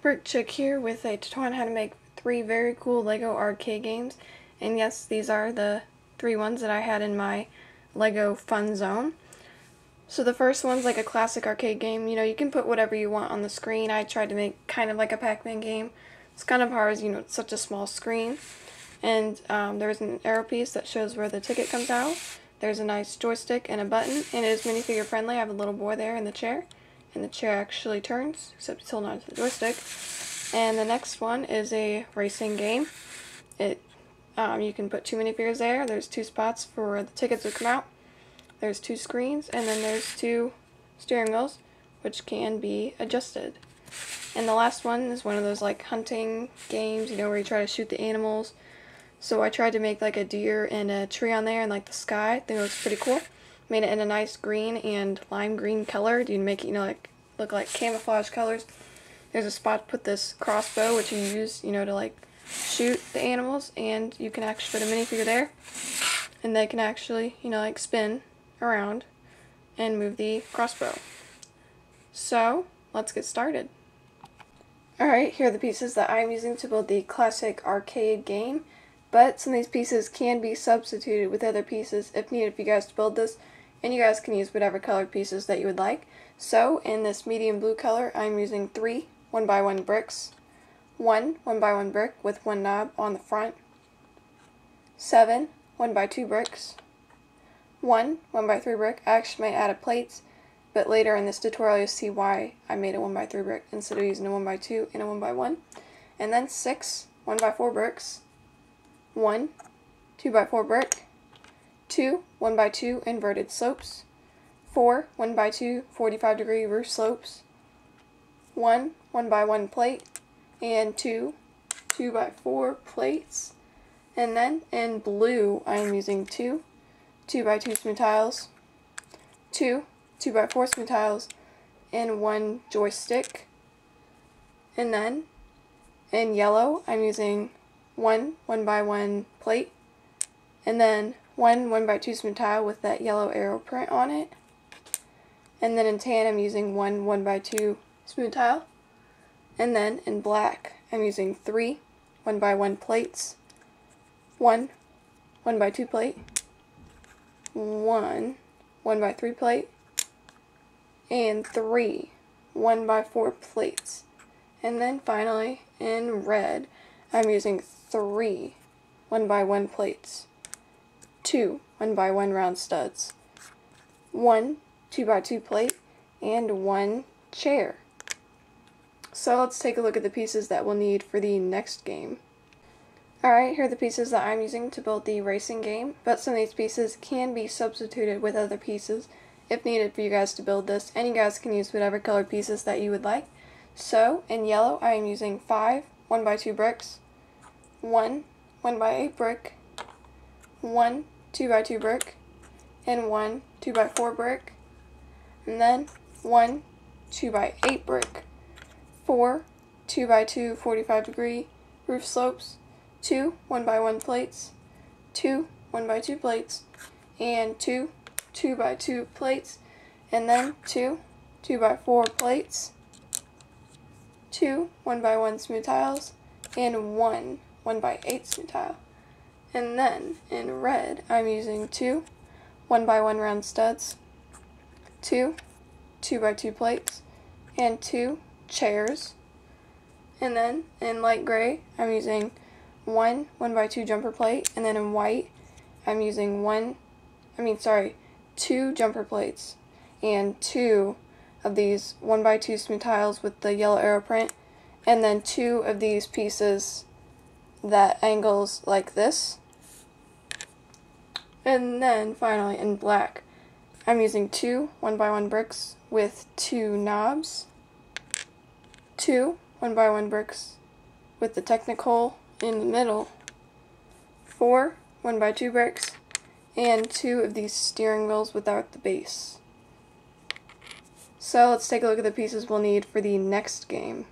Brick Chick here with a tutorial on how to make 3 very cool LEGO arcade games. And yes, these are the 3 ones that I had in my LEGO Fun Zone. So the first one's like a classic arcade game. You know, you can put whatever you want on the screen. I tried to make kind of like a Pac-Man game. It's kind of hard, you know, it's such a small screen. And there's an arrow piece that shows where the ticket comes out. There's a nice joystick and a button, and it is minifigure friendly. I have a little boy there in the chair. And the chair actually turns, except it's holding onto the joystick. And the next one is a racing game. You can put 2 minifigures there. There's 2 spots for the tickets to come out. There's 2 screens, and then there's 2 steering wheels, which can be adjusted. And the last one is one of those like hunting games, you know, where you try to shoot the animals. So I tried to make like a deer and a tree on there and like the sky. I think it looks pretty cool. Made it in a nice green and lime green color. You can make it, you know, like look like camouflage colors. There's a spot to put this crossbow, which you use, you know, to like shoot the animals, and you can actually put a minifigure there, and they can actually, you know, like spin around and move the crossbow. So let's get started. Alright, here are the pieces that I'm using to build the classic arcade game, but some of these pieces can be substituted with other pieces if needed for you guys to build this. And you guys can use whatever colored pieces that you would like. So in this medium blue color, I'm using 3 1x1 bricks, 1 1x1 brick with 1 knob on the front, 7 1x2 bricks, 1 1x3 brick. I actually might add a plate, but later in this tutorial you'll see why I made a 1x3 brick instead of using a 1x2 and a 1x1. And then 6 1x4 bricks, 1 2x4 brick, 2 1x2 inverted slopes, 4 1x2 45-degree roof slopes, 1 1x1 plate, and 2 2x4 plates. And then in blue I am using 2 2x2 smooth tiles, 2 2x4 smooth tiles, and 1 joystick. And then in yellow I'm using 1 1x1 plate, and then 1 1x2 smooth tile with that yellow arrow print on it. And then in tan I'm using 1 1x2 smooth tile. And then in black I'm using 3 1x1 plates, 1 1x2 plate, 1 1x3 plate, and 3 1x4 plates. And then finally in red I'm using 3 1x1 plates, 2 1x1 round studs, 1 2x2 plate, and 1 chair. So let's take a look at the pieces that we'll need for the next game. Alright, here are the pieces that I'm using to build the racing game, but some of these pieces can be substituted with other pieces if needed for you guys to build this, and you guys can use whatever colored pieces that you would like. So in yellow I am using 5 1x2 bricks, 1 1x8 brick, 1 2x2 brick, and 1 2x4 brick, and then 1 2x8 brick, 4 2x2 45-degree roof slopes, 2 1x1 plates, 2 1x2 plates, and 2 2x2 plates, and then 2 2x4 plates, 2 1x1 smooth tiles, and 1 1x8 smooth tile. And then in red I'm using 2 1x1 round studs, 2 2x2 plates, and 2 chairs. And then in light gray I'm using 1 1x2 jumper plate, and then in white I'm using 2 jumper plates and 2 of these 1x2 smooth tiles with the yellow arrow print, and then 2 of these pieces that angles like this. And then finally in black I'm using 2 1x1 bricks with 2 knobs, 2 1x1 bricks with the technical in the middle, 4 1x2 bricks, and 2 of these steering wheels without the base. So let's take a look at the pieces we'll need for the next game.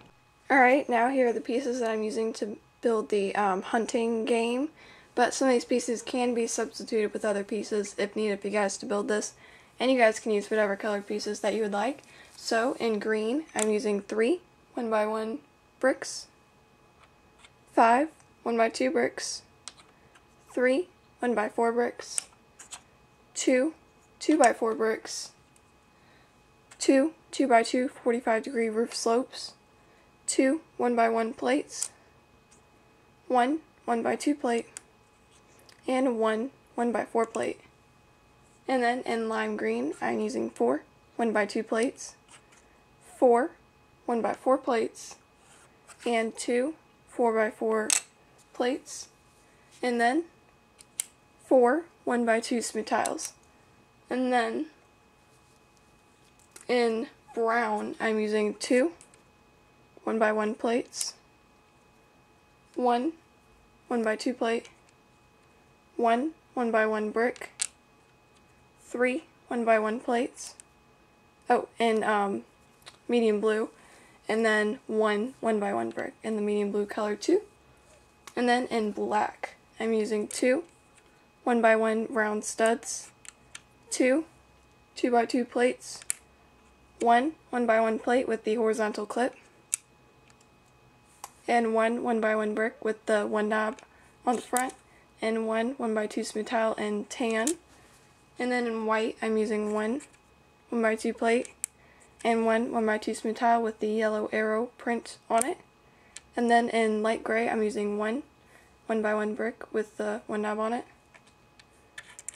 Alright, now here are the pieces that I'm using to build the hunting game, but some of these pieces can be substituted with other pieces if needed for you guys to build this, and you guys can use whatever colored pieces that you would like. So in green I'm using 3 1x1 bricks, 5 1x2 bricks, 3 1x4 bricks, 2 2x4 bricks, 2 2x2 45-degree roof slopes, 2 1x1 plates, 1 1x2 plate, and 1 1x4 plate. And then in lime green, I'm using 4 1x2 plates, 4 1x4 plates, and 2 4x4 plates, and then 4 1x2 smooth tiles. And then in brown, I'm using 2 1x1 plates, 1 1x2 plate, 1 1x1 brick, 3 1x1 plates, and medium blue, and then 1 1x1 brick in the medium blue color too. And then in black, I'm using 2 1x1 round studs, 2 2x2 plates, 1 1x1 plate with the horizontal clip, and 1 1x1 brick with the one knob on the front, and 1 1x2 smooth tile in tan. And then in white, I'm using 1 1x2 plate and 1 1x2 smooth tile with the yellow arrow print on it. And then in light gray, I'm using 1 1x1 brick with the one knob on it.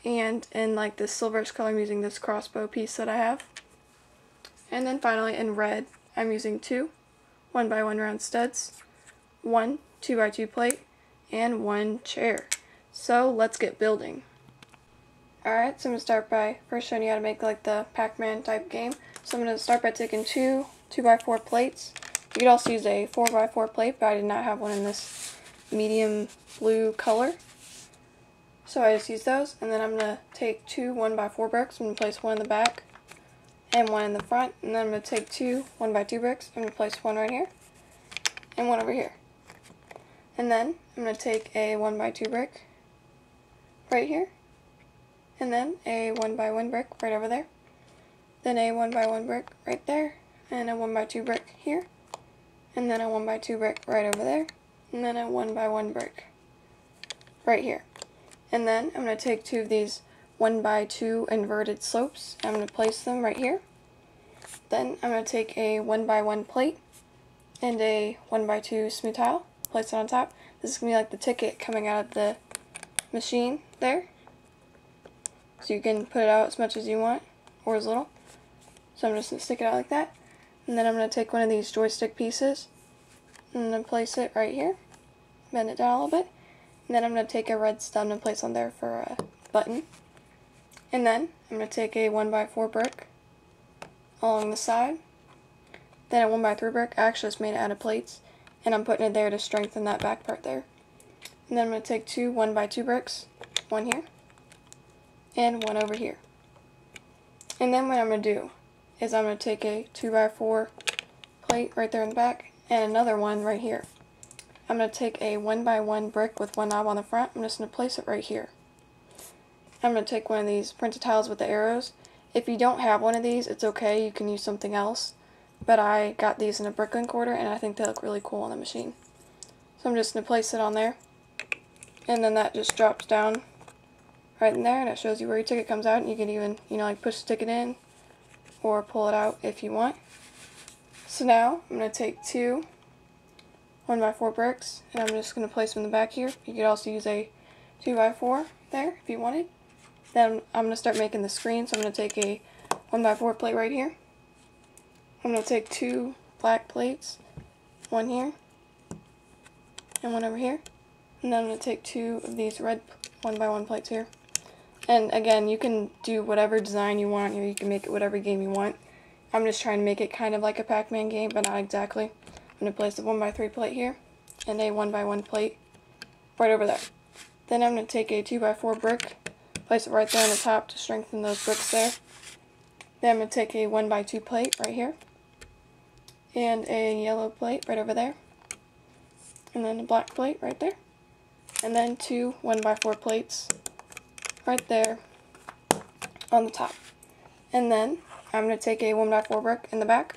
And in like this silverish color, I'm using this crossbow piece that I have. And then finally in red, I'm using 2 1x1 round studs, 1 2x2 plate, and 1 chair. So let's get building. Alright, so I'm going to start by first showing you how to make like the Pac-Man type game. So I'm going to start by taking 2 2x4 plates. You could also use a 4x4 plate, but I did not have one in this medium blue color. So I just used those, and then I'm going to take 2 1x4 bricks. I'm going to place one in the back and one in the front. And then I'm going to take 2 1x2 bricks. I'm going to place one right here and one over here. And then I'm going to take a 1x2 brick right here, and then a 1x1 brick right over there, then a 1x1 brick right there, and a 1x2 brick here, and then a 1x2 brick right over there, and then a 1x1 brick right here. And then I'm going to take 2 of these 1x2 inverted slopes, I'm going to place them right here. Then I'm going to take a 1x1 plate and a 1x2 smooth tile, place it on top. This is going to be like the ticket coming out of the machine there. So you can put it out as much as you want, or as little. So I'm just going to stick it out like that. And then I'm going to take one of these joystick pieces, and I'm going to place it right here. Bend it down a little bit. And then I'm going to take a red stud and place on there for a button. And then I'm going to take a 1x4 brick along the side. Then a 1x3 brick. I actually just made it out of plates, and I'm putting it there to strengthen that back part there. And then I'm going to take 2 1x2 bricks, one here, and one over here. And then what I'm going to do is I'm going to take a 2x4 plate right there in the back, and another one right here. I'm going to take a 1x1 brick with one knob on the front. I'm just going to place it right here. I'm going to take one of these printed tiles with the arrows. If you don't have one of these, it's okay, you can use something else. But I got these in a Bricklink order, and I think they look really cool on the machine. So I'm just going to place it on there. And then that just drops down right in there, and it shows you where your ticket comes out, and you can even, like push the ticket in or pull it out if you want. So now I'm going to take 2 1x4 bricks, and I'm just going to place them in the back here. You could also use a 2x4 there if you wanted. Then I'm going to start making the screen, so I'm going to take a 1x4 plate right here. I'm going to take 2 black plates, one here and one over here. And then I'm going to take 2 of these red 1x1 plates here. And again, you can do whatever design you want, or you can make it whatever game you want. I'm just trying to make it kind of like a Pac-Man game, but not exactly. I'm going to place a 1x3 plate here, and a 1x1 plate right over there. Then I'm going to take a 2x4 brick, place it right there on the top to strengthen those bricks there. Then I'm going to take a 1x2 plate right here, and a yellow plate right over there, and then a black plate right there. And then 2 1x4 plates right there on the top. And then I'm going to take a 1x4 brick in the back,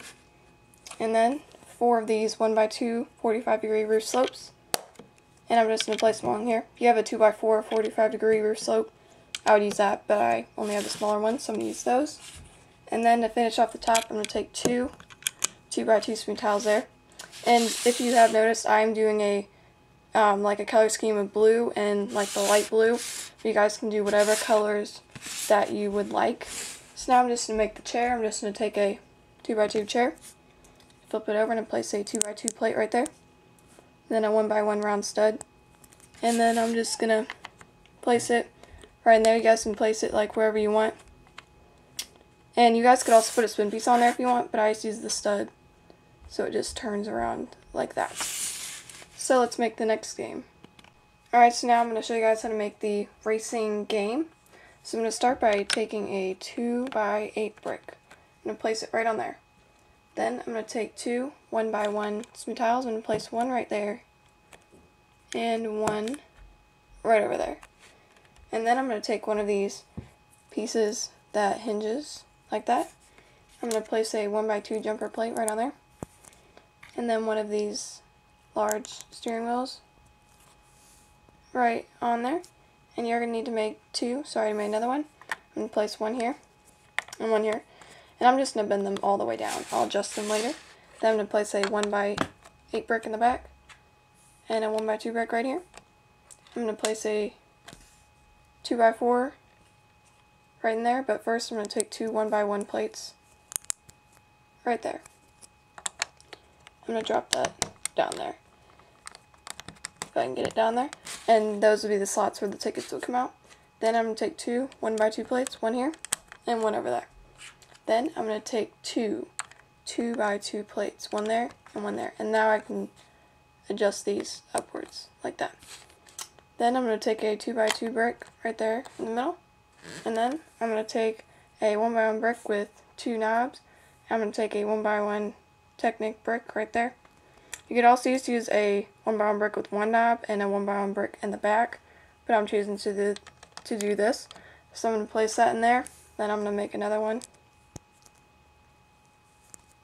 and then 4 of these 1x2 45-degree roof slopes, and I'm just going to place them on here. If you have a 2x4 45-degree roof slope, I would use that, but I only have the smaller ones, so I'm going to use those. And then to finish off the top, I'm going to take 2 2x2 smooth tiles there. And if you have noticed, I'm doing a like a color scheme of blue and like the light blue. You guys can do whatever colors that you would like. So now I'm just going to make the chair. I'm just going to take a 2x2 chair, flip it over, and place a 2x2 plate right there. Then a 1x1 round stud. And then I'm just going to place it right in there. You guys can place it like wherever you want. And you guys could also put a spin piece on there if you want, but I just use the stud so it just turns around like that. So let's make the next game. Alright, so now I'm going to show you guys how to make the racing game. So I'm going to start by taking a 2x8 brick. I'm going to place it right on there. Then I'm going to take 2 1x1 smooth tiles. I'm going to place one right there and one right over there. And then I'm going to take one of these pieces that hinges like that. I'm going to place a 1x2 jumper plate right on there. And then one of these large steering wheels right on there. And you're going to need to make 2, so I already made another one. I'm going to place one here and one here. And I'm just going to bend them all the way down. I'll adjust them later. Then I'm going to place a 1x8 brick in the back and a 1x2 brick right here. I'm going to place a 2x4 right in there, but first I'm going to take 2 1x1 plates right there. I'm going to drop that down there, if I can get it down there, and those will be the slots where the tickets will come out. Then I'm going to take 2 1x2 plates, one here and one over there. Then I'm going to take 2 2x2 plates, one there and one there, and now I can adjust these upwards like that. Then I'm going to take a 2x2 brick right there in the middle, and then I'm going to take a 1x1 brick with 2 knobs. I'm going to take a 1x1 Technic brick right there. You could also use a 1x1 brick with 1 knob and a 1x1 brick in the back, but I'm choosing to do this. So I'm going to place that in there. Then I'm going to make another one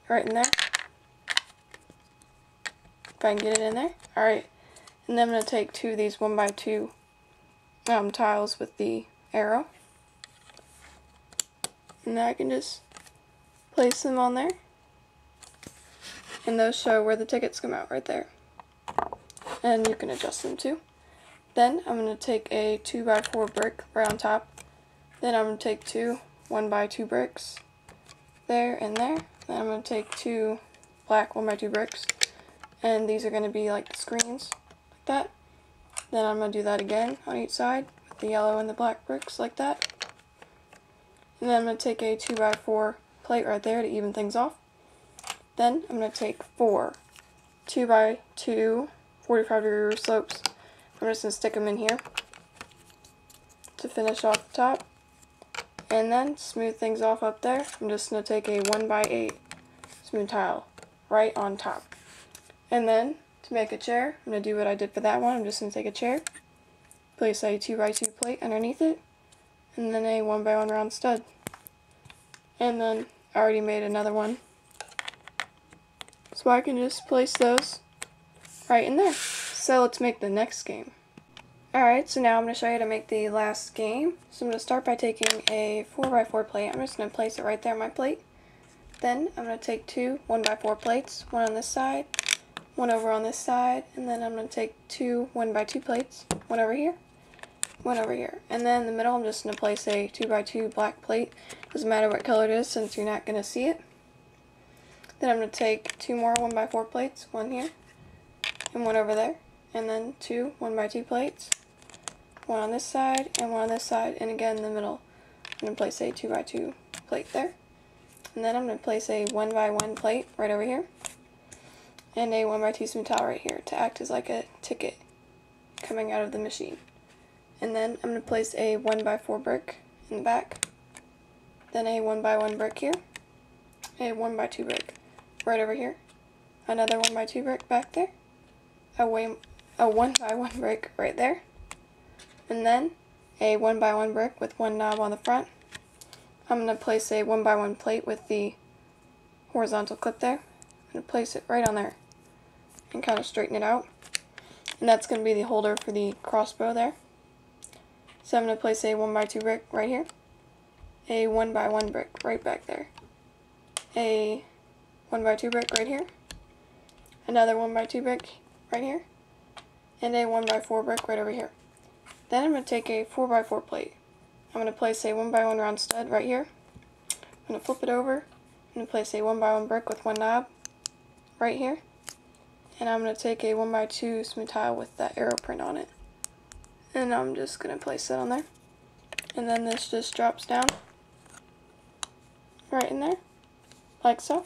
right in there, if I can get it in there. Alright, and then I'm going to take 2 of these 1x2 tiles with the arrow, and now I can just place them on there, and those show where the tickets come out right there, and you can adjust them too. Then I'm going to take a 2x4 brick right on top. Then I'm going to take 2 1x2 bricks there and there. Then I'm going to take 2 black 1x2 bricks, and these are going to be like the screens, like that. Then I'm going to do that again on each side with the yellow and the black bricks like that. And then I'm going to take a 2x4 plate right there to even things off. Then I'm going to take 4 2x2 45-degree roof slopes. I'm just going to stick them in here to finish off the top. And then smooth things off up there. I'm just going to take a 1x8 smooth tile right on top. And then to make a chair, I'm going to do what I did for that one. I'm just going to take a chair, place a 2x2 plate underneath it, and then a 1x1 round stud. And then I already made another one, so I can just place those right in there. So let's make the next game. Alright, so now I'm going to show you how to make the last game. So I'm going to start by taking a 4x4 plate. I'm just going to place it right there on my plate. Then I'm going to take 2 1x4 plates, one on this side, one over on this side, and then I'm going to take 2 1x2 plates, one over here, one over here. And then in the middle I'm just going to place a 2x2 black plate. Doesn't matter what color it is since you're not going to see it. Then I'm going to take 2 more 1x4 plates, one here and one over there, and then 2 1x2 plates, one on this side and one on this side, and again in the middle I'm going to place a 2x2 plate there. And then I'm going to place a 1x1 plate right over here and a 1x2 smooth tile right here to act as like a ticket coming out of the machine. And then I'm going to place a 1x4 brick in the back, then a 1x1 brick here, a 1x2 brick right over here, another 1x2 brick back there, a 1x1 brick right there, and then a 1x1 brick with 1 knob on the front. I'm going to place a 1x1 plate with the horizontal clip there, I'm going to place it right on there and kind of straighten it out. And that's going to be the holder for the crossbow there. So I'm going to place a 1x2 brick right here, a 1x1 brick right back there, a 1x2 brick right here, another 1x2 brick right here, and a 1x4 brick right over here. Then I'm going to take a 4x4 plate. I'm going to place a 1x1 round stud right here. I'm going to flip it over. I'm going to place a 1x1 brick with one knob right here. And I'm going to take a 1x2 smooth tile with that arrow print on it. And I'm just going to place that on there. And then this just drops down right in there, like so.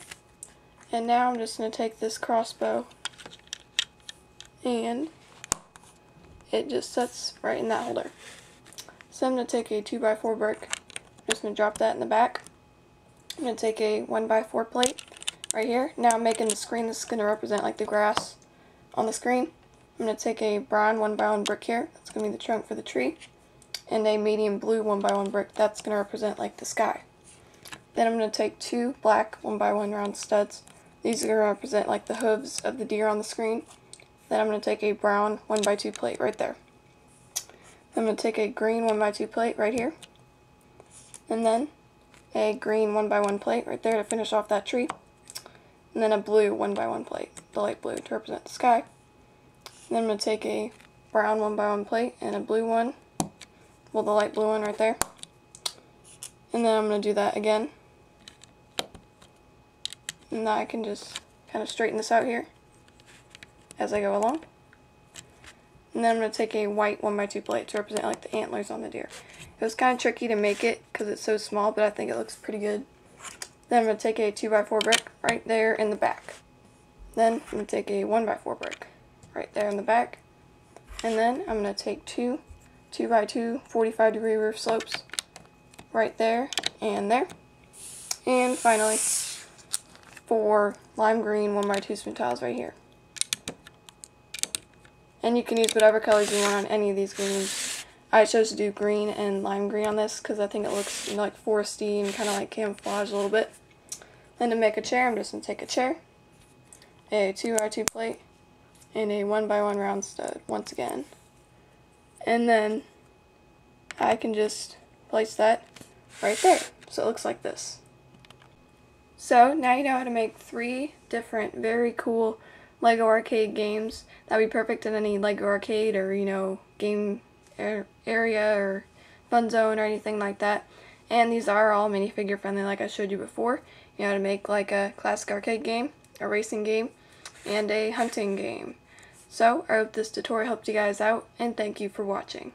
And now I'm just going to take this crossbow and it just sits right in that holder. So I'm going to take a 2x4 brick, I'm just going to drop that in the back. I'm going to take a 1x4 plate right here. Now I'm making the screen, this is going to represent like the grass on the screen. I'm going to take a brown 1x1 brick here, that's going to be the trunk for the tree, and a medium blue 1x1 brick, that's going to represent like the sky. Then I'm going to take two black 1x1 round studs, these are going to represent like the hooves of the deer on the screen. Then I'm going to take a brown 1x2 plate right there. I'm going to take a green 1x2 plate right here, and then a green 1x1 plate right there to finish off that tree, and then a blue 1x1 plate, the light blue, to represent the sky. Then I'm going to take a brown 1x1 plate and a blue one, well, the light blue one right there, and then I'm going to do that again. And now I can just kind of straighten this out here as I go along. And then I'm going to take a white 1x2 plate to represent like the antlers on the deer. It was kind of tricky to make it because it's so small, but I think it looks pretty good. Then I'm going to take a 2x4 brick right there in the back. Then I'm going to take a 1x4 brick right there in the back. And then I'm going to take two 2x2 45-degree roof slopes right there and there. And finally, 4 lime green 1x2 smooth tiles right here. And you can use whatever colors you want on any of these greens. I chose to do green and lime green on this because I think it looks, you know, like foresty and kind of like camouflage a little bit. Then to make a chair, I'm just going to take a chair, a 2x2 plate, and a 1x1 round stud once again. And then I can just place that right there. So it looks like this. So now you know how to make 3 different very cool LEGO arcade games. That would be perfect in any LEGO arcade or, you know, game area or fun zone or anything like that. And these are all minifigure friendly like I showed you before. You know how to make like a classic arcade game, a racing game, and a hunting game. So I hope this tutorial helped you guys out, and thank you for watching.